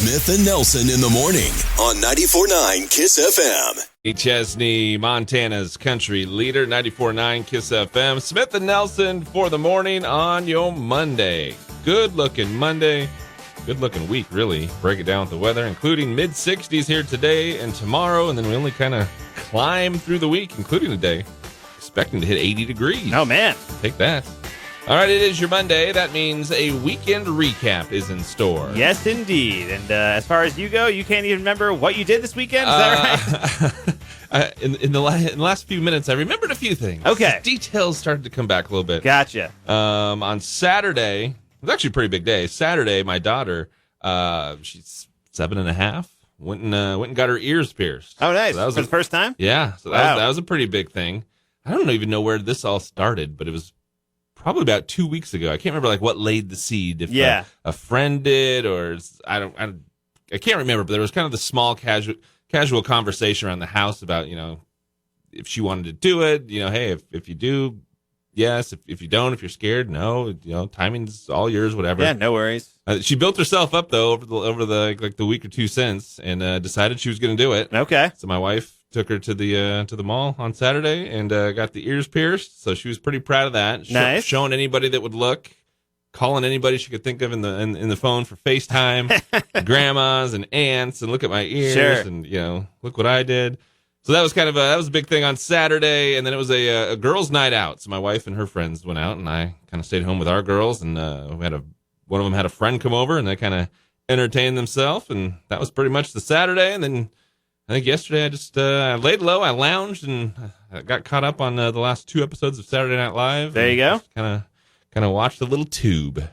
Smith and Nelson in the morning on 94.9 KISS FM. Chesney, Montana's country leader, 94.9 KISS FM. Smith and Nelson for the morning on your Monday. Good-looking Monday. Good-looking week, really. Break it down with the weather, including mid-60s here today and tomorrow, and then we only kind of climb through the week, including today. Expecting to hit 80 degrees. Oh, man. Take that. All right, it is your Monday. That means a weekend recap is in store. Yes, indeed. And as far as you go, you can't even remember what you did this weekend? Is that right? In the last few minutes, I remembered a few things. Okay. The details started to come back a little bit. Gotcha. On Saturday, it was actually a pretty big day. Saturday, my daughter, she's 7.5, went and got her ears pierced. Oh, nice. So that was for the first time? Yeah. So that was a pretty big thing. I don't even know where this all started, but it was probably about 2 weeks ago. I can't remember what laid the seed. If a friend did, or I can't remember. But there was kind of the small casual conversation around the house about if she wanted to do it. Hey, if you do, yes. If you don't, if you're scared, no. Timing's all yours. Whatever. Yeah, no worries. She built herself up though over the week or two since, and decided she was going to do it. Okay. So my wife took her to the mall on Saturday and got the ears pierced. So she was pretty proud of that. Nice. Showing anybody that would look, calling anybody she could think of in the phone for FaceTime, grandmas and aunts, and look at my ears, sure. And look what I did. So that was that was a big thing on Saturday, and then it was a girls' night out. So my wife and her friends went out, and I kind of stayed home with our girls, and one of them had a friend come over, and they kind of entertained themselves, and that was pretty much the Saturday, and then. I think yesterday I just laid low. I lounged and I got caught up on the last 2 episodes of Saturday Night Live. There you go. Kind of watched a little tube.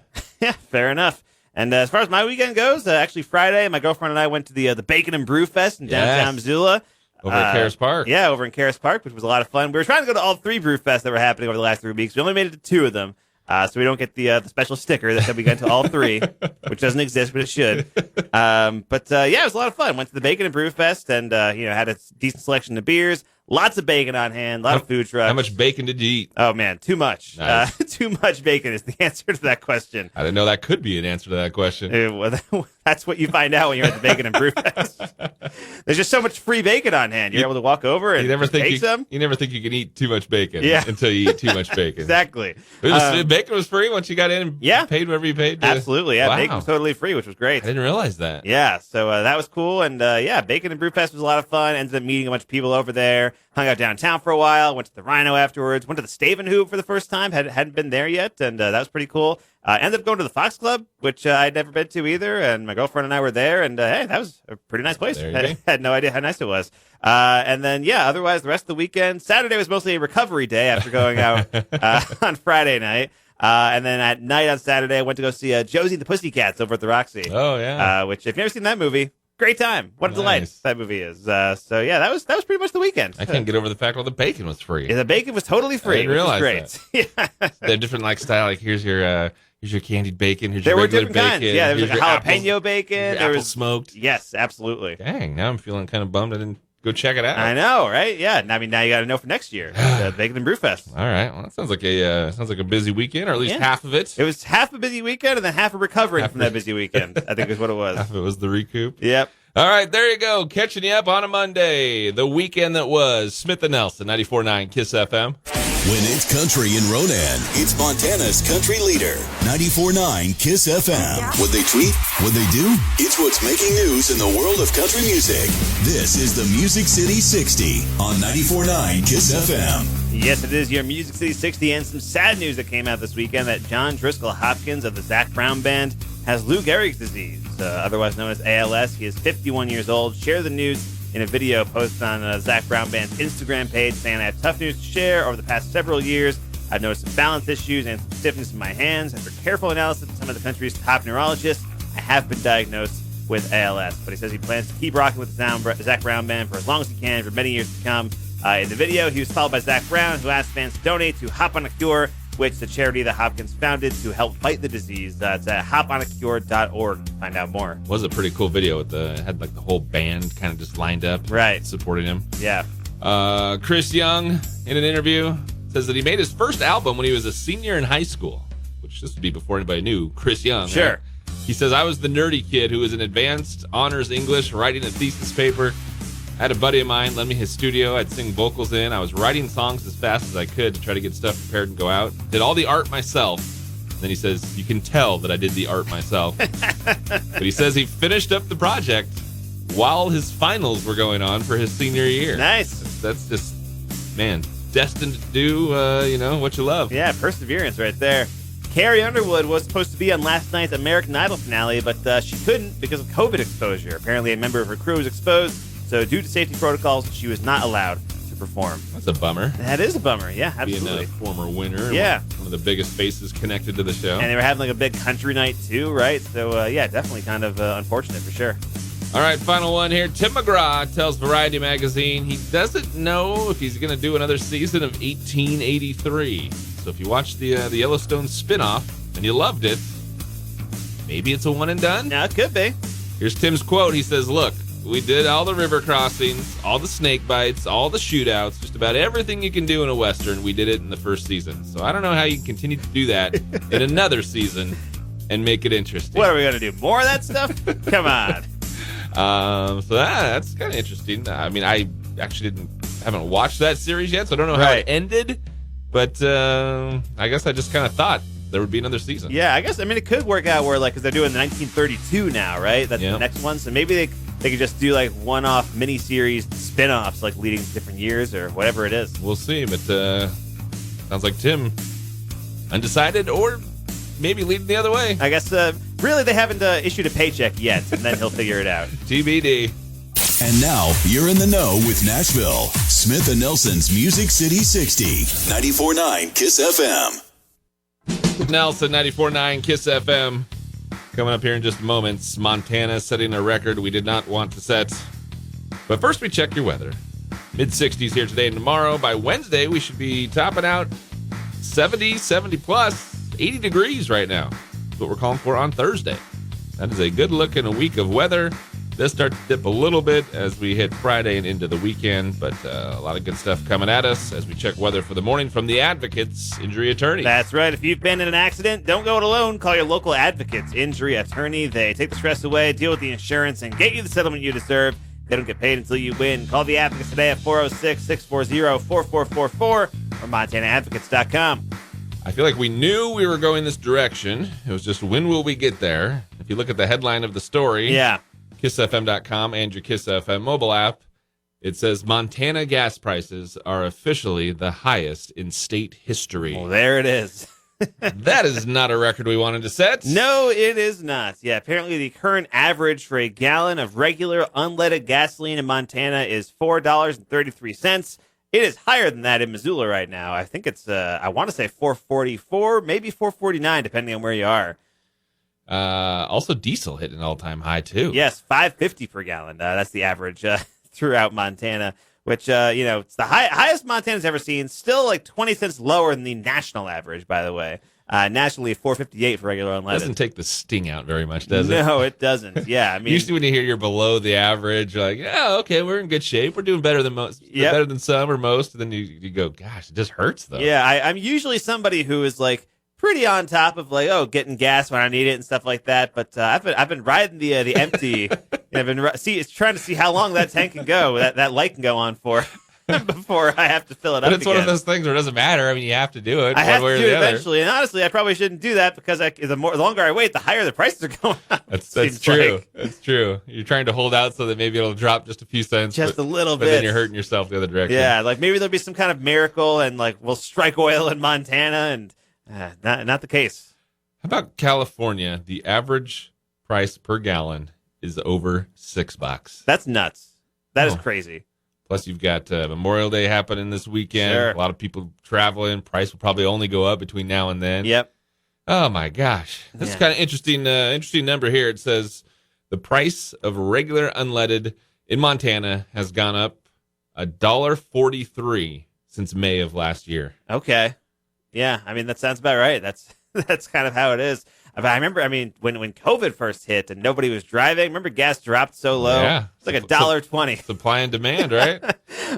Yeah, fair enough. And as far as my weekend goes, actually Friday, my girlfriend and I went to the Bacon and Brew Fest in downtown Missoula. Over at KYSS Park. Yeah, over in KYSS Park, which was a lot of fun. We were trying to go to all 3 brew fests that were happening over the last 3 weeks. We only made it to 2 of them. So we don't get the special sticker that said we got to all 3, which doesn't exist, but it should. But it was a lot of fun. Went to the Bacon and Brew Fest and, had a decent selection of beers. Lots of bacon on hand, a lot of food trucks. How much bacon did you eat? Oh, man, too much. Nice. Too much bacon is the answer to that question. I didn't know that could be an answer to that question. That's what you find out when you're at the Bacon and Brew Fest. There's just so much free bacon on hand. You're able to walk over and take some. You never think you can eat too much bacon until you eat too much bacon. Exactly. Bacon was free once you got in and paid whatever you paid. Absolutely. Yeah, wow. Bacon was totally free, which was great. I didn't realize that. Yeah, so that was cool. And Bacon and Brew Fest was a lot of fun. Ended up meeting a bunch of people over there. Hung out downtown for a while. Went to the Rhino afterwards. Went to the Staven Hoop for the first time. Hadn't been there yet, and that was pretty cool. Ended up going to the Fox Club, which I'd never been to either, and my girlfriend and I were there, and hey, that was a pretty nice place. Had no idea how nice it was. And then, otherwise, the rest of the weekend, Saturday was mostly a recovery day after going out on Friday night. And then at night on Saturday, I went to go see Josie and the Pussycats over at the Roxy. Oh, yeah. Which, if you've never seen that movie, great time. What a delight that movie is. That was pretty much the weekend. I can't get over the fact all the bacon was free. Yeah, the bacon was totally free. I didn't realize great. That. They're different style. Like here's your candied bacon. Here's there your were regular different bacon. kinds. Yeah, there was here's like a jalapeno bacon. There was smoked. Yes, absolutely. Dang, now I'm feeling kind of bummed I didn't go check it out. I know, right? Yeah. I mean, now you got to know for next year. The Bacon and Brew Fest. All right. Well, that sounds like a busy weekend, or at least half of it. It was half a busy weekend and then half a recovering from that busy weekend, I think is what it was. Half of it was the recoup. Yep. All right, there you go. Catching you up on a Monday. The weekend that was. Smith and Nelson, 94.9 KISS FM. When it's country in Ronan, it's Montana's country leader, 94.9 KISS FM. What they tweet, what they do, it's what's making news in the world of country music. This is the Music City 60 on 94.9 KISS FM. Yes, it is your Music City 60, and some sad news that came out this weekend that John Driscoll Hopkins of the Zac Brown Band has Lou Gehrig's disease, otherwise known as ALS. He is 51 years old. Share the news in a video posted on Zac Brown Band's Instagram page saying, "I have tough news to share. Over the past several years, I've noticed some balance issues and some stiffness in my hands. After careful analysis of some of the country's top neurologists, I have been diagnosed with ALS." But he says he plans to keep rocking with the Zac Brown Band for as long as he can, for many years to come. In the video, he was followed by Zac Brown, who asked fans to donate to Hop on a Cure, which is the charity that Hopkins founded to help fight the disease. It's at hoponacure.org to find out more. It was a pretty cool video. It had like the whole band kind of just lined up, right, supporting him. Yeah. Chris Young, in an interview, says that he made his first album when he was a senior in high school, which this would be before anybody knew Chris Young. Sure. He says, I was the nerdy kid who was in advanced honors English writing a thesis paper. I had a buddy of mine lend me his studio. I'd sing vocals in. I was writing songs as fast as I could to try to get stuff prepared and go out. Did all the art myself. Then he says, you can tell that I did the art myself. But he says he finished up the project while his finals were going on for his senior year. Nice. That's just, man, destined to do, what you love. Yeah, perseverance right there. Carrie Underwood was supposed to be on last night's American Idol finale, but she couldn't because of COVID exposure. Apparently, a member of her crew was exposed, so due to safety protocols, she was not allowed to perform. That's a bummer. That is a bummer, yeah, absolutely. Being a former winner. Yeah. One of the biggest faces connected to the show. And they were having like a big country night too, right? So, yeah, definitely kind of unfortunate for sure. All right, final one here. Tim McGraw tells Variety magazine he doesn't know if he's going to do another season of 1883. So if you watched the Yellowstone spinoff and you loved it, maybe it's a one and done? Yeah, it could be. Here's Tim's quote. He says, look, we did all the river crossings, all the snake bites, all the shootouts, just about everything you can do in a Western. We did it in the first season. So I don't know how you can continue to do that in another season and make it interesting. What are we going to do? More of that stuff? Come on. So that's kind of interesting. I mean, I actually haven't watched that series yet, so I don't know how it ended. But I guess I just kind of thought there would be another season. Yeah, I guess, it could work out where, like, because they're doing the 1932 now, right? That's the next one. So maybe they could just do, like, one-off miniseries spin-offs, like, leading to different years or whatever it is. We'll see, but sounds like Tim undecided or maybe leading the other way. I guess, really, they haven't issued a paycheck yet, and then he'll figure it out. TBD. And now you're in the know with Nashville. Smith and Nelson's Music City 60. 94.9 KISS FM. Nelson, 94.9 KISS FM. Coming up here in just moments. Montana setting a record we did not want to set. But first we check your weather. Mid-60s here today and tomorrow. By Wednesday, we should be topping out 70 plus, 80 degrees right now. That's what we're calling for on Thursday. That is a good look in a week of weather. Does start to dip a little bit as we hit Friday and into the weekend, but a lot of good stuff coming at us as we check weather for the morning from the Advocates Injury Attorney. That's right. If you've been in an accident, don't go it alone. Call your local Advocates Injury Attorney. They take the stress away, deal with the insurance, and get you the settlement you deserve. They don't get paid until you win. Call the Advocates today at 406-640-4444 or MontanaAdvocates.com. I feel like we knew we were going this direction. It was just when will we get there? If you look at the headline of the story, KissFM.com and your Kiss FM mobile app, it says Montana gas prices are officially the highest in state history. Well, there it is. That is not a record we wanted to set. No, it is not. Yeah, apparently the current average for a gallon of regular unleaded gasoline in Montana is $4.33. It is higher than that in Missoula right now. I think it's, I want to say $4.44, maybe $4.49, depending on where you are. Also, diesel hit an all-time high, too. Yes, $5.50 per gallon. That's the average throughout Montana, which, it's the highest Montana's ever seen. Still like 20 cents lower than the national average, by the way. Nationally, $4.58 for regular unleaded. Doesn't take the sting out very much, does it? No, it doesn't. Yeah, I mean, usually when you hear you're below the average, you're like, yeah, okay, we're in good shape. We're doing better than most, better than some or most. And then you go, gosh, it just hurts though. Yeah, I'm usually somebody who is like pretty on top of like, getting gas when I need it and stuff like that. But I've been riding the empty. I've been it's trying to see how long that tank can go. That light can go on for. Before I have to fill it up. But it's again. one of those things where it doesn't matter. I mean, you have to do it. I have to do it other. eventually. And honestly, I probably shouldn't do that because the longer I wait, the higher the prices are going up. That's true. Like. That's true. You're trying to hold out so that maybe it'll drop just a few cents. Just a little bit. But then you're hurting yourself the other direction. Yeah, like maybe there'll be some kind of miracle and like we'll strike oil in Montana and not the case. How about California? The average price per gallon is over $6. That's nuts. That is crazy. Plus, you've got Memorial Day happening this weekend. Sure. A lot of people traveling. Price will probably only go up between now and then. Yep. Oh, my gosh. This is kind of interesting number here. It says the price of regular unleaded in Montana has gone up $1.43 since May of last year. Okay. Yeah, I mean, that sounds about right. That's kind of how it is. I remember, when COVID first hit and nobody was driving, remember gas dropped so low? Yeah. It's like $1.20. Supply and demand, right?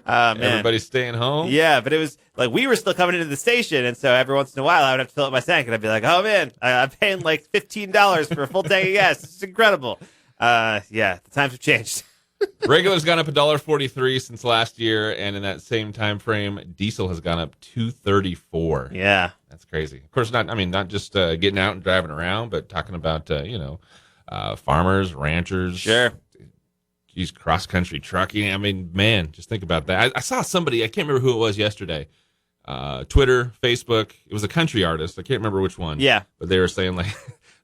Man. Everybody's staying home. Yeah, but it was like we were still coming into the station, and so every once in a while I would have to fill up my tank, and I'd be like, "Oh man, I'm paying like $15 for a full tank of gas. It's incredible." Yeah, the times have changed. Regular's gone up $1.43 since last year, and in that same time frame, diesel has gone up $2.34. Yeah, that's crazy. Of course, not just getting out and driving around, but talking about farmers, ranchers. Sure. Geez, cross-country trucking. I mean, man, just think about that. I saw somebody, I can't remember who it was yesterday, Twitter, Facebook. It was a country artist. I can't remember which one. Yeah. But they were saying, like,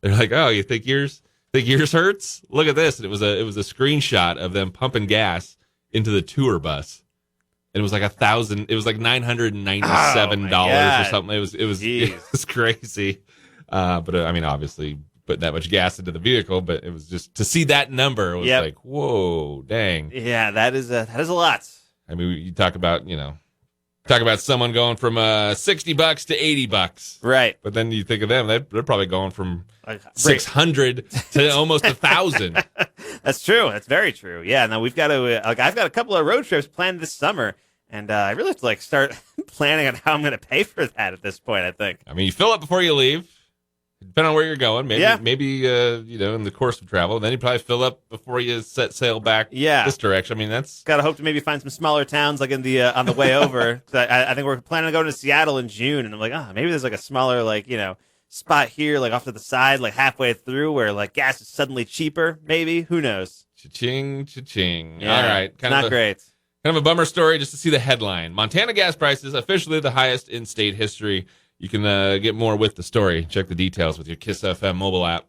they're like, oh, you think yours hurts? Look at this. And it was a screenshot of them pumping gas into the tour bus. And it was like $1,000. It was like $997 or something. It was crazy. But I mean, obviously, putting that much gas into the vehicle, but it was just to see that number was like, whoa, dang. Yeah, that is a lot. I mean, you talk about someone going from $60 to $80, right? But then you think of them; they're probably going from 600 to almost 1,000. That's true. That's very true. Yeah. Now we've got to. I've got a couple of road trips planned this summer. And I really have to start planning on how I'm going to pay for that at this point, I think. I mean, you fill up before you leave. Depending on where you're going, maybe in the course of travel, then you probably fill up before you set sail back this direction. I mean, that's got to hope to maybe find some smaller towns like in the on the way over. So I think we're planning on going to Seattle in June, and I'm like, maybe there's like a smaller spot here, like off to the side, like halfway through, where like gas is suddenly cheaper. Maybe, who knows? Cha-ching, cha-ching. Yeah, all right, not great. Kind of a bummer story just to see the headline: Montana gas prices officially the highest in state history. You can get more with the story. Check the details with your KISS FM mobile app.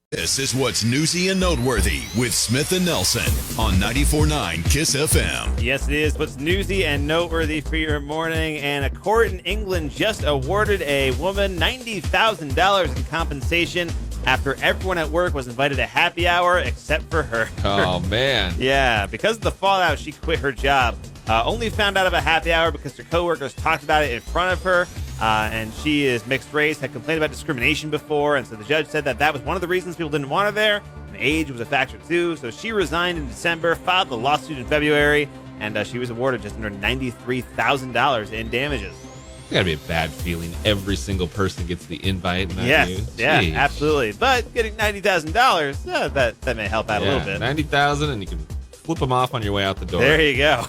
This is what's newsy and noteworthy with Smith and Nelson on 94.9 KISS FM. Yes, it is. What's newsy and noteworthy for your morning. And a court in England just awarded a woman $90,000 in compensation after everyone at work was invited to happy hour except for her. Oh, man. Yeah, because of the fallout, she quit her job. Only found out about happy hour because her coworkers talked about it in front of her. And she is mixed race, had complained about discrimination before, and so the judge said that was one of the reasons people didn't want her there, and age was a factor too. So she resigned in December, filed the lawsuit in February, and she was awarded just under $93,000 in damages. It's got to be a bad feeling. Every single person gets the invite. Yes, yeah, absolutely. But getting $90,000, that may help out a little bit. $90,000, and you can flip them off on your way out the door. There you go.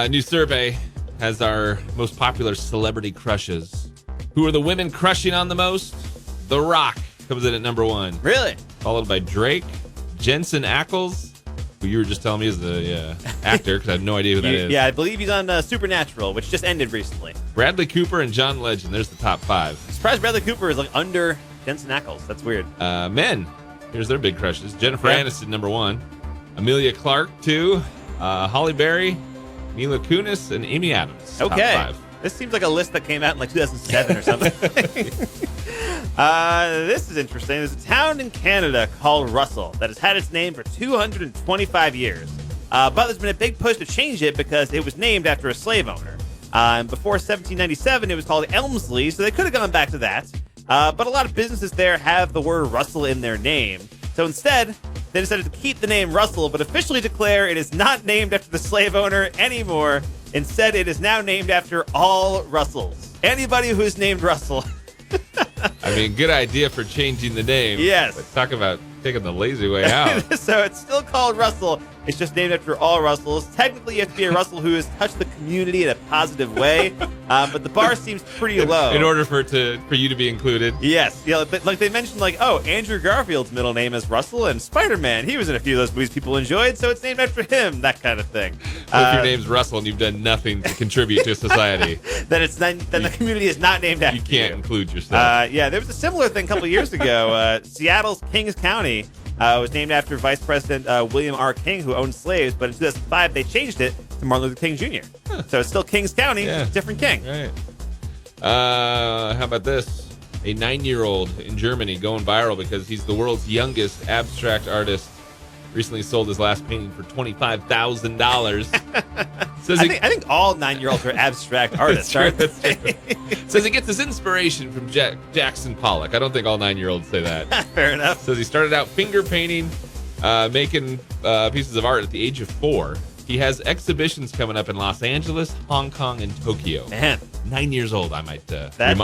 New survey has our most popular celebrity crushes. Who are the women crushing on the most? The Rock comes in at number 1. Really? Followed by Drake, Jensen Ackles, who you were just telling me is the actor, because I have no idea who that is. Yeah, I believe he's on Supernatural, which just ended recently. Bradley Cooper and John Legend. There's the top 5. I'm surprised Bradley Cooper is like under Jensen Ackles. That's weird. Men. Here's their big crushes. Jennifer Aniston, number 1. Amelia Clark, 2. Halle Berry, Mila Kunis, and Amy Adams. Okay. Top 5. This seems like a list that came out in like 2007 or something. This is interesting. There's a town in Canada called Russell that has had its name for 225 years. But there's been a big push to change it because it was named after a slave owner. And before 1797, it was called Elmsley, so they could have gone back to that. But a lot of businesses there have the word Russell in their name. So instead, they decided to keep the name Russell, but officially declare it is not named after the slave owner anymore. Instead, it is now named after all Russells. Anybody who is named Russell. I mean, good idea for changing the name. Yes. But talk about taking the lazy way out. So it's still called Russell. It's just named after all Russells. Technically, you have to be a Russell who has touched the community in a positive way, but the bar seems pretty low. In order for you to be included. Yes. Yeah, but like they mentioned, Andrew Garfield's middle name is Russell, and Spider-Man, he was in a few of those movies people enjoyed, so it's named after him, that kind of thing. So if your name's Russell and you've done nothing to contribute to society, then the community is not named after you. You can't include yourself. There was a similar thing a couple of years ago. Seattle's Kings County was named after Vice President William R. King, who owned slaves, but in 2005 they changed it to Martin Luther King Jr. So it's still Kings County, different king. Right. How about this? A 9-year-old in Germany going viral because he's the world's youngest abstract artist. Recently sold his last painting for $25,000. I think all 9-year-olds are abstract artists, aren't they? Says he gets his inspiration from Jackson Pollock. I don't think all 9-year-olds say that. Fair enough. Says he started out finger painting, making pieces of art at the age of 4. He has exhibitions coming up in Los Angeles, Hong Kong, and Tokyo. Man. 9 years old, I might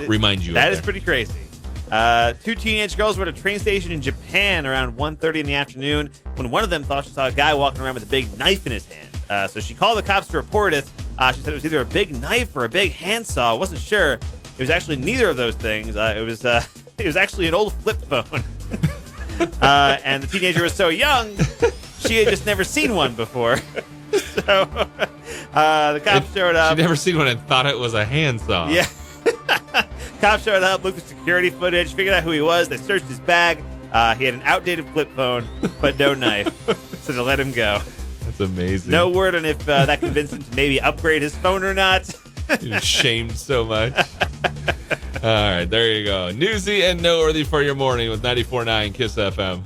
remind you. That is pretty crazy. Two teenage girls were at a train station in Japan around 1:30 in the afternoon when one of them thought she saw a guy walking around with a big knife in his hand. So she called the cops to report it. She said it was either a big knife or a big handsaw. I wasn't sure. It was actually neither of those things. It was actually an old flip phone. And the teenager was so young, she had just never seen one before. So the cops showed up. She'd never seen one and thought it was a handsaw. Yeah. Cops showed up, looked at security footage, figured out who he was. They searched his bag. He had an outdated flip phone, but no knife. So they let him go. That's amazing. No word on if that convinced him to maybe upgrade his phone or not. He was shamed so much. All right, there you go. Newsy and noteworthy for your morning with 94.9 KISS FM.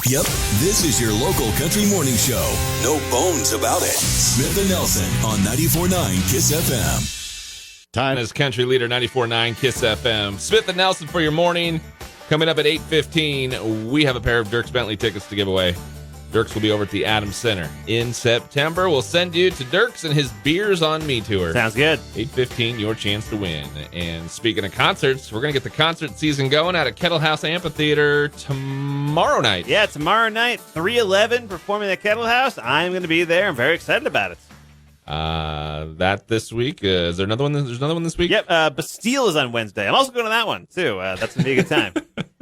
Yep, this is your local country morning show. No bones about it. Smith and Nelson on 94.9 KISS FM. Time is country leader 94.9 KISS FM. Smith and Nelson for your morning. Coming up at 8:15, we have a pair of Dierks Bentley tickets to give away. Dierks will be over at the Adams Center in September. We'll send you to Dierks and his Beers on Me tour. Sounds good. 8:15, your chance to win. And speaking of concerts, we're going to get the concert season going out at KettleHouse Amphitheater tomorrow night. Yeah, tomorrow night, 3:11, performing at KettleHouse. I'm going to be there. I'm very excited about it. That this week. Is there another one? There's another one this week? Yep. Bastille is on Wednesday. I'm also going to that one, too. That's going to be a good time.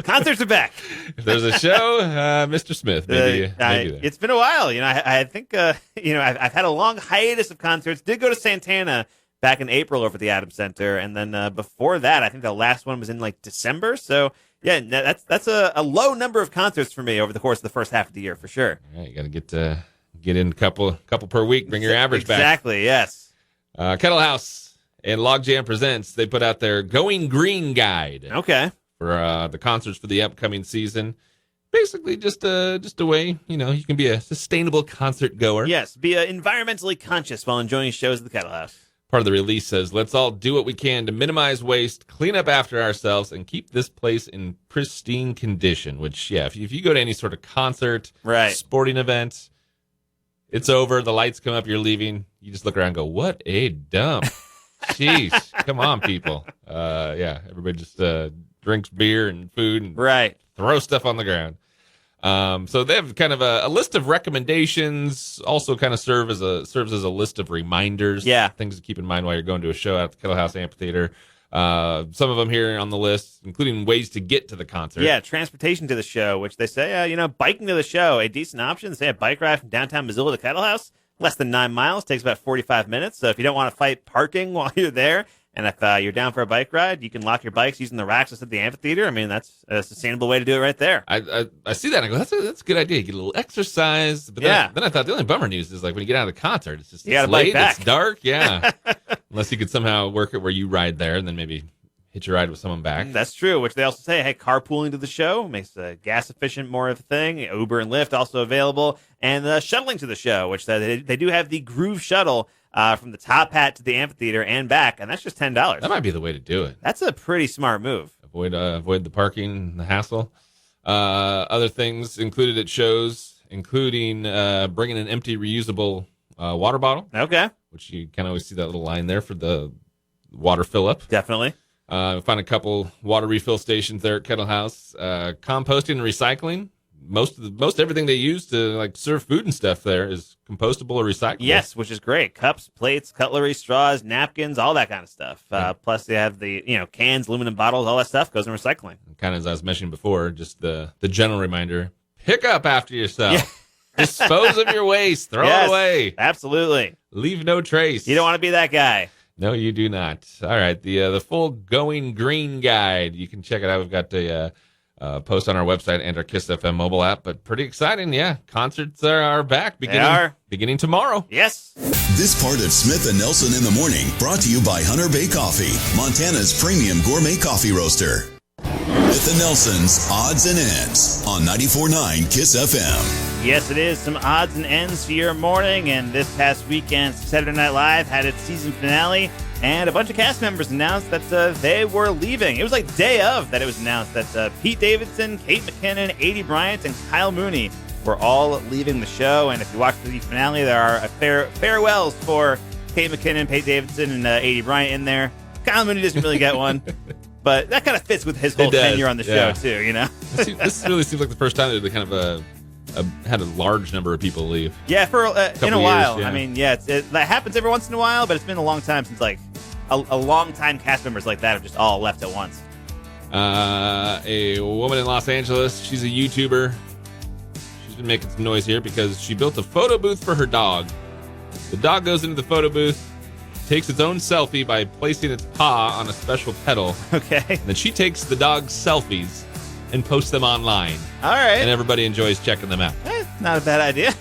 Concerts are back. If there's a show, Mr. Smith, maybe there. It's been a while. I think, I've had a long hiatus of concerts. Did go to Santana back in April over at the Adams Center. And then before that, I think the last one was in December. So, yeah, that's a low number of concerts for me over the course of the first half of the year, for sure. All right, you got to get in a couple per week, bring your average back. Exactly, yes. KettleHouse and Logjam Presents, they put out their Going Green Guide. Okay. For the concerts for the upcoming season. Basically just a way, you can be a sustainable concert goer. Yes, be environmentally conscious while enjoying shows at the KettleHouse. Part of the release says, let's all do what we can to minimize waste, clean up after ourselves, and keep this place in pristine condition. Which, yeah, if you go to any sort of concert, sporting event, it's over, the lights come up, you're leaving, you just look around and go, what a dump. Jeez, come on, people. Everybody just drinks beer and food and throw stuff on the ground. So they have kind of a list of recommendations, also kind of serves as a list of reminders, things to keep in mind while you're going to a show at the KettleHouse Amphitheater. Some of them here on the list, including ways to get to the concert. Yeah, transportation to the show, which they say, biking to the show, a decent option. They say a bike ride from downtown Missoula to KettleHouse, less than 9 miles, takes about 45 minutes. So if you don't want to fight parking while you're there, and if you're down for a bike ride, you can lock your bikes using the racks at the amphitheater. I mean, that's a sustainable way to do it right there. I see that and I go, that's a good idea. You get a little exercise. But then I thought the only bummer news is when you get out of the concert, it's just it's late, it's dark. Yeah. Unless you could somehow work it where you ride there and then maybe hitch a ride with someone back. That's true, which they also say, hey, carpooling to the show makes gas efficient more of a thing. Uber and Lyft also available. And shuttling to the show, which they do have the Groove Shuttle from the Top Hat to the amphitheater and back, and that's just $10. That might be the way to do it. That's a pretty smart move. Avoid the parking, the hassle. Other things included at shows, including bringing an empty reusable water bottle. Okay. Which you can always see that little line there for the water fill up. Definitely. Find a couple water refill stations there at KettleHouse. Composting and recycling. Most everything they use to serve food and stuff there is compostable or recyclable. Yes, which is great. Cups, plates, cutlery, straws, napkins, all that kind of stuff. Plus they have the cans, aluminum bottles, all that stuff goes in recycling. Kind of as I was mentioning before, just the general reminder: pick up after yourself. Yeah. Dispose of your waste. Throw it away. Absolutely. Leave no trace. You don't want to be that guy. No, you do not. All right, the full Going Green Guide. You can check it out. We've got a post on our website and our KISS FM mobile app. But pretty exciting, yeah. Concerts are back beginning tomorrow. Yes. This part of Smith and Nelson in the Morning brought to you by Hunter Bay Coffee, Montana's premium gourmet coffee roaster. With the Nelsons, Odds and Ends on 94.9 KISS FM. Yes, it is some odds and ends for your morning. And this past weekend, Saturday Night Live had its season finale. And a bunch of cast members announced that they were leaving. It was day of that it was announced that Pete Davidson, Kate McKinnon, Adie Bryant, and Kyle Mooney were all leaving the show. And if you watch the finale, there are farewells for Kate McKinnon, Pete Davidson, and A.D. Bryant in there. Kyle Mooney doesn't really get one, but that kind of fits with his whole tenure on the show, too, you know? This really seems like the first time that they kind of had a large number of people leave. Yeah, for in a while. Years, yeah. I mean, that happens every once in a while, but it's been a long time since, like, a long-time cast members like that have just all left at once. A woman in Los Angeles, she's a YouTuber. She's been making some noise here because she built a photo booth for her dog. The dog goes into the photo booth, takes its own selfie by placing its paw on a special pedal. Okay. And then she takes the dog's selfies and posts them online. All right. And everybody enjoys checking them out. Not a bad idea.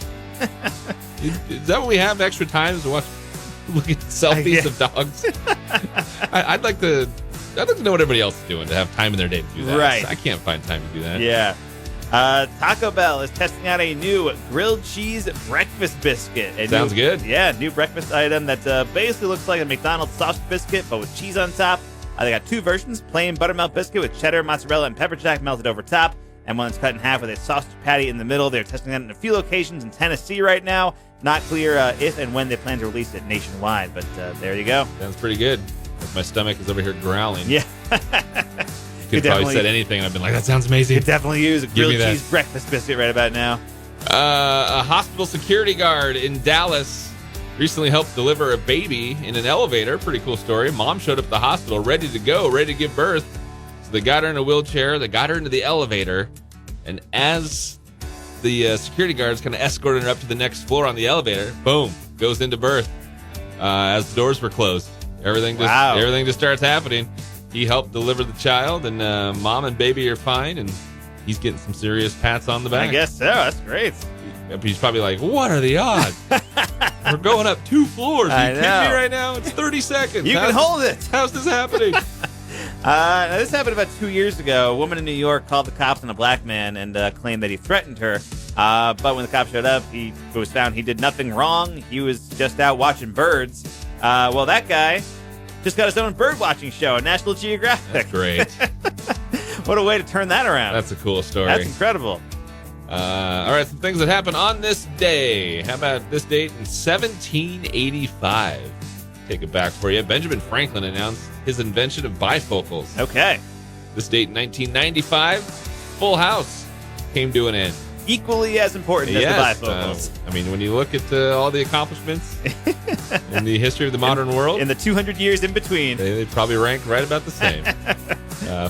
Is that what we have extra time to watch? Look at selfies of dogs. I'd like to know what everybody else is doing to have time in their day to do that. Right. I can't find time to do that. Yeah. Taco Bell is testing out a new grilled cheese breakfast biscuit. Sounds good. Yeah, new breakfast item that basically looks like a McDonald's sausage biscuit, but with cheese on top. They got two versions, plain buttermilk biscuit with cheddar, mozzarella, and pepper jack melted over top, and one that's cut in half with a sausage patty in the middle. They're testing that in a few locations in Tennessee right now. Not clear if and when they plan to release it nationwide, but there you go. Sounds pretty good. My stomach is over here growling. Yeah. You could probably said anything, and I've been like, that sounds amazing. You could definitely use a grilled cheese breakfast biscuit right about now. A hospital security guard in Dallas recently helped deliver a baby in an elevator. Pretty cool story. Mom showed up at the hospital ready to go, ready to give birth. So they got her in a wheelchair. They got her into the elevator. And as the security guards kind of escorted her up to the next floor on the elevator, boom, goes into birth. As the doors were closed. Everything just starts happening. He helped deliver the child, and mom and baby are fine, and he's getting some serious pats on the back. I guess so. That's great. He's probably like, what are the odds? We're going up 2 floors. Are you kidding me right now? It's 30 seconds. You can hold it. How's this happening? This happened about 2 years ago. A woman in New York called the cops on a black man and claimed that he threatened her. But when the cops showed up, it was found he did nothing wrong. He was just out watching birds. Well, that guy just got his own bird-watching show on National Geographic. That's great. What a way to turn that around. That's a cool story. That's incredible. All right, some things that happened on this day. How about this date in 1785? Take it back for you. Benjamin Franklin announced his invention of bifocals. Okay. This date in 1995, Full House came to an end. Equally as important as the bifocals. I mean, when you look at all the accomplishments in the history of the modern world. In the 200 years in between. They probably rank right about the same.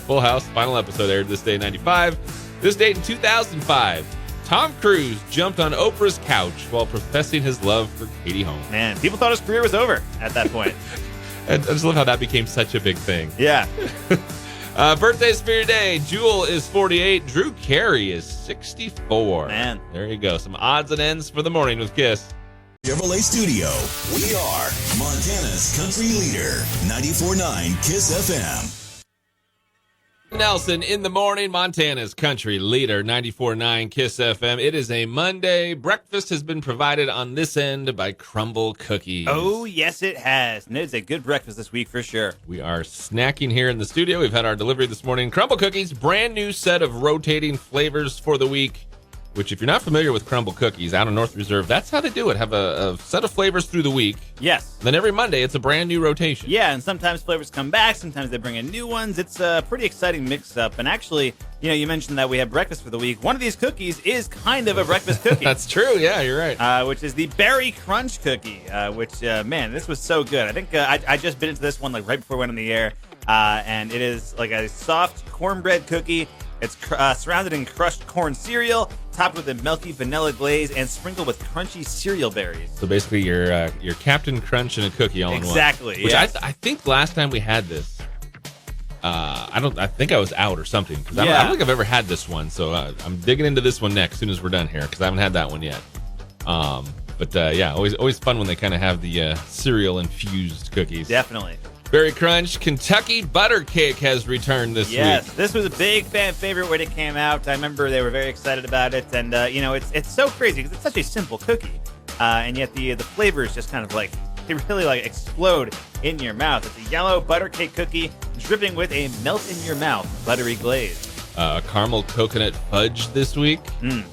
Full House, final episode aired this day in 95. This date in 2005, Tom Cruise jumped on Oprah's couch while professing his love for Katie Holmes. Man, people thought his career was over at that point. I just love how that became such a big thing. Yeah. Birthdays for your day. Jewel is 48. Drew Carey is 64. Man. There you go. Some odds and ends for the morning with KISS. Chevrolet Studio. We are Montana's country leader. 94.9 KISS FM. Nelson in the morning, Montana's country leader, 94.9 KISS FM. It is a Monday. Breakfast has been provided on this end by Crumble Cookies. Oh, yes, it has. And it's a good breakfast this week for sure. We are snacking here in the studio. We've had our delivery this morning. Crumble Cookies, brand new set of rotating flavors for the week, which if you're not familiar with Crumble Cookies out of North Reserve, that's how they do it. Have a set of flavors through the week. Yes. Then every Monday, it's a brand new rotation. Yeah, and sometimes flavors come back. Sometimes they bring in new ones. It's a pretty exciting mix-up. And actually, you mentioned that we have breakfast for the week. One of these cookies is kind of a breakfast cookie. That's true. Yeah, you're right. Which is the Berry Crunch Cookie, which, man, this was so good. I think I just bit into this one like right before we went on the air. And it is like a soft cornbread cookie. It's surrounded in crushed corn cereal, topped with a milky vanilla glaze, and sprinkled with crunchy cereal berries. So basically, your Captain Crunch and a cookie all in one. Exactly. Which yes. I think last time we had this, I think I was out or something. I don't think I've ever had this one. So I'm digging into this one next, as soon as we're done here, because I haven't had that one yet. Always fun when they kind of have the cereal infused cookies. Definitely. Berry Crunch Kentucky Butter Cake has returned this week. Yes, this was a big fan favorite when it came out. I remember they were very excited about it, and it's so crazy because it's such a simple cookie, and yet the flavors just kind of like they really like explode in your mouth. It's a yellow butter cake cookie dripping with a melt in your mouth buttery glaze. Caramel coconut fudge this week.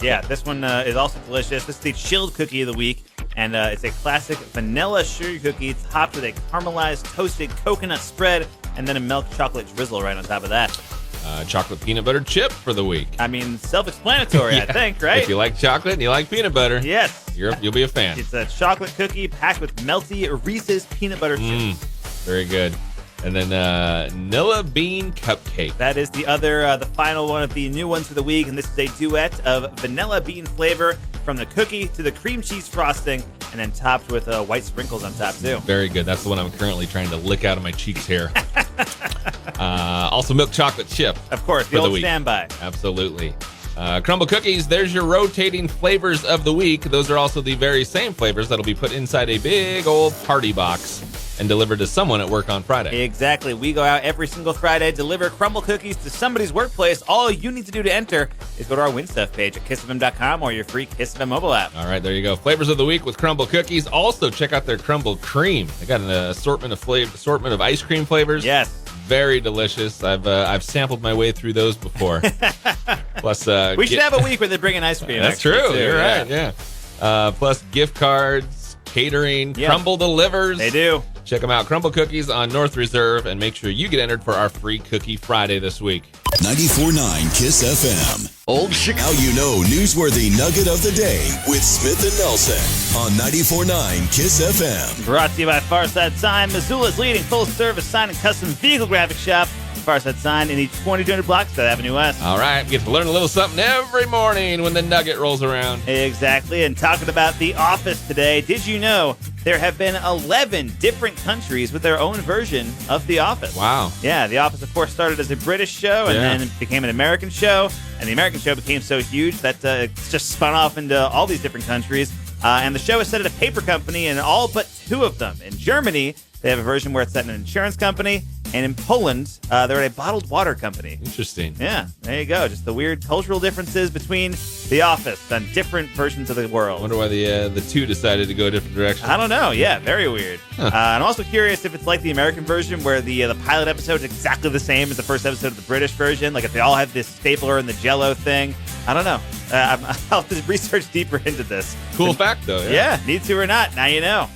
Yeah, this one is also delicious. This is the chilled cookie of the week, and it's a classic vanilla sugar cookie topped with a caramelized toasted coconut spread and then a milk chocolate drizzle right on top of that. Chocolate peanut butter chip for the week. I mean, self-explanatory, Yeah. I think, right? If you like chocolate and you like peanut butter, Yes. you'll be a fan. It's a chocolate cookie packed with melty Reese's peanut butter chips. Very good. And then Nilla Bean Cupcake. That is the final one of the new ones for the week, and this is a duet of vanilla bean flavor from the cookie to the cream cheese frosting, and then topped with white sprinkles on top, too. Very good. That's the one I'm currently trying to lick out of my cheeks here. Also, milk chocolate chip. Of course, the old standby. Absolutely. Crumble cookies, there's your rotating flavors of the week. Those are also the very same flavors that'll be put inside a big old party box and delivered to someone at work on Friday. Exactly. We go out every single Friday, deliver crumble cookies to somebody's workplace. All you need to do to enter is go to our Win Stuff page at KissFM.com or your free KissFM mobile app. All right, there you go. Flavors of the week with Crumble cookies. Also, check out their Crumble cream. They got an assortment of ice cream flavors. Yes. Very delicious. I've sampled my way through those before. Plus, we should have a week where they bring in ice cream. That's actually, true. too. You're right. Yeah. Plus gift cards, catering. Yep. Crumble delivers. They do. Check them out. Crumble Cookies on North Reserve, and make sure you get entered for our free Cookie Friday this week. 94.9 KISS FM. Old Chicago. Now you know newsworthy nugget of the day with Smith and Nelson on 94.9 KISS FM. Brought to you by Farside Sign, Missoula's leading full-service sign and custom vehicle graphic shop. Farside Sign in each 2200 blocks of Avenue West. All right, get to learn a little something every morning when the nugget rolls around. Exactly, and talking about The Office today, did you know there have been 11 different countries with their own version of The Office? Wow. Yeah, The Office, of course, started as a British show and then became an American show, and the American show became so huge that it's just spun off into all these different countries. And the show is set at a paper company in all but 2 of them. In Germany, they have a version where it's set in an insurance company, and in Poland, they're at a bottled water company. Interesting. Yeah, there you go. Just the weird cultural differences between The Office and different versions of the world. I wonder why the 2 decided to go a different direction. I don't know. Yeah, very weird. I'm also curious if it's like the American version where the pilot episode is exactly the same as the first episode of the British version. Like if they all have this stapler and the Jell-O thing. I don't know. I'll have to research deeper into this. Cool fact, though. Yeah, need to or not. Now you know.